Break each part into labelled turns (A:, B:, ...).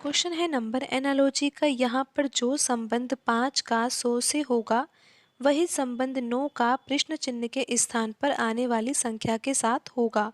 A: Question है number analogy का। यहाँ पर जो संबंध 5 का 100 से होगा वही संबंध 9 का प्रश्न चिन्ह के स्थान पर आने वाली संख्या के साथ होगा।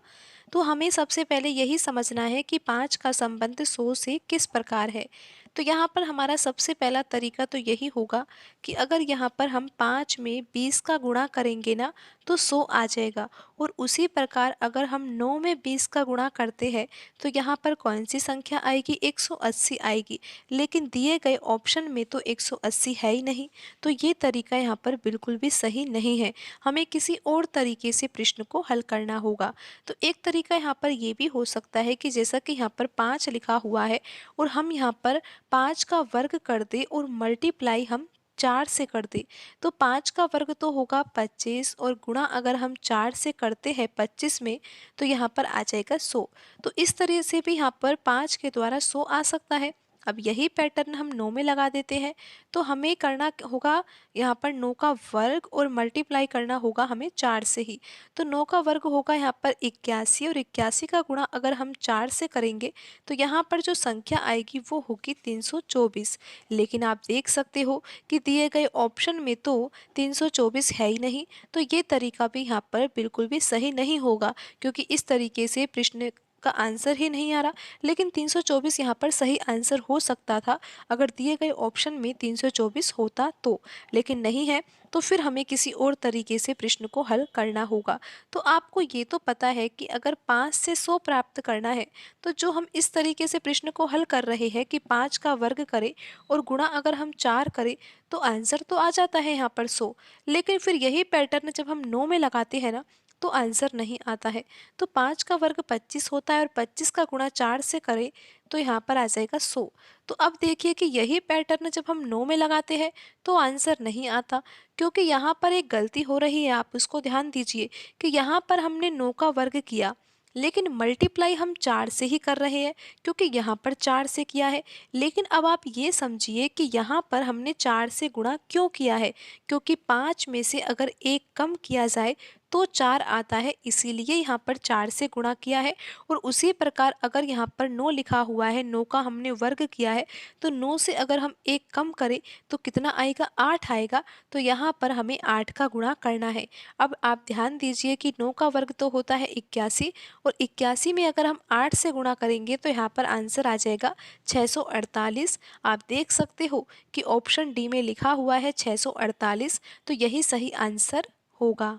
A: तो हमें सबसे पहले यही समझना है कि 5 का संबंध 100 से किस प्रकार है। तो यहाँ पर हमारा सबसे पहला तरीका तो यही होगा कि अगर यहाँ पर हम 5 में 20 का गुणा करेंगे ना तो 100 आ जाएगा। और उसी प्रकार अगर हम 9 में 20 का गुणा करते हैं तो यहाँ पर कौन सी संख्या आएगी, 180 आएगी। लेकिन दिए गए ऑप्शन में तो 180 है ही नहीं, तो ये तरीका यहाँ पर बिल्कुल भी सही नहीं है। हमें किसी और तरीके से प्रश्न को हल करना होगा। तो एक तरीका यहाँ पर ये भी हो सकता है कि जैसा कि यहाँ पर 5 लिखा हुआ है और हम यहाँ पर 5 का वर्ग कर दे और मल्टीप्लाई हम 4 से कर दे, तो 5 का वर्ग तो होगा 25 और गुणा अगर हम 4 से करते हैं 25 में तो यहाँ पर आ जाएगा 100। तो इस तरह से भी यहाँ पर 5 के द्वारा 100 आ सकता है। अब यही पैटर्न हम 9 में लगा देते हैं तो हमें करना होगा यहाँ पर 9 का वर्ग और मल्टीप्लाई करना होगा हमें 4 से ही। तो 9 का वर्ग होगा यहाँ पर 81 और 81 का गुणा अगर हम 4 से करेंगे तो यहाँ पर जो संख्या आएगी वो होगी 324। लेकिन आप देख सकते हो कि दिए गए ऑप्शन में तो 324 है ही नहीं, तो ये तरीका भी यहाँ पर बिल्कुल भी सही नहीं होगा क्योंकि इस तरीके से प्रश्न का आंसर ही नहीं आ रहा। लेकिन 324 यहाँ पर सही आंसर हो सकता था अगर दिए गए ऑप्शन में 324 होता तो, लेकिन नहीं है। तो फिर हमें किसी और तरीके से प्रश्न को हल करना होगा। तो आपको ये तो पता है कि अगर 5 से 100 प्राप्त करना है तो जो हम इस तरीके से प्रश्न को हल कर रहे हैं कि 5 का वर्ग करें और गुणा अगर हम 4 करें तो आंसर तो आ जाता है यहाँ पर 100। लेकिन फिर यही पैटर्न जब हम 9 में लगाते हैं ना तो आंसर नहीं आता है। तो 5 का वर्ग 25 होता है और 25 का गुणा 4 से करें तो यहाँ पर आ जाएगा 100। तो अब देखिए कि यही पैटर्न जब हम 9 में लगाते हैं तो आंसर नहीं आता, क्योंकि यहाँ पर एक गलती हो रही है। आप उसको ध्यान दीजिए कि यहाँ पर हमने 9 का वर्ग किया लेकिन मल्टीप्लाई हम 4 से ही कर रहे हैं क्योंकि यहाँ पर 4 से किया है। लेकिन अब आप ये समझिए कि यहाँ पर हमने 4 से गुणा क्यों किया है, क्योंकि 5 में से अगर एक कम किया जाए तो 4 आता है, इसीलिए यहाँ पर 4 से गुणा किया है। और उसी प्रकार अगर यहाँ पर 9 लिखा हुआ है, 9 का हमने वर्ग किया है, तो 9 से अगर हम एक कम करें तो कितना आएगा, 8 आएगा। तो यहाँ पर हमें 8 का गुणा करना है। अब आप ध्यान दीजिए कि 9 का वर्ग तो होता है 81 और 81 में अगर हम 8 से गुणा करेंगे तो यहाँ पर आंसर आ जाएगा 648। आप देख सकते हो कि ऑप्शन डी में लिखा हुआ है 648, तो यही सही आंसर होगा।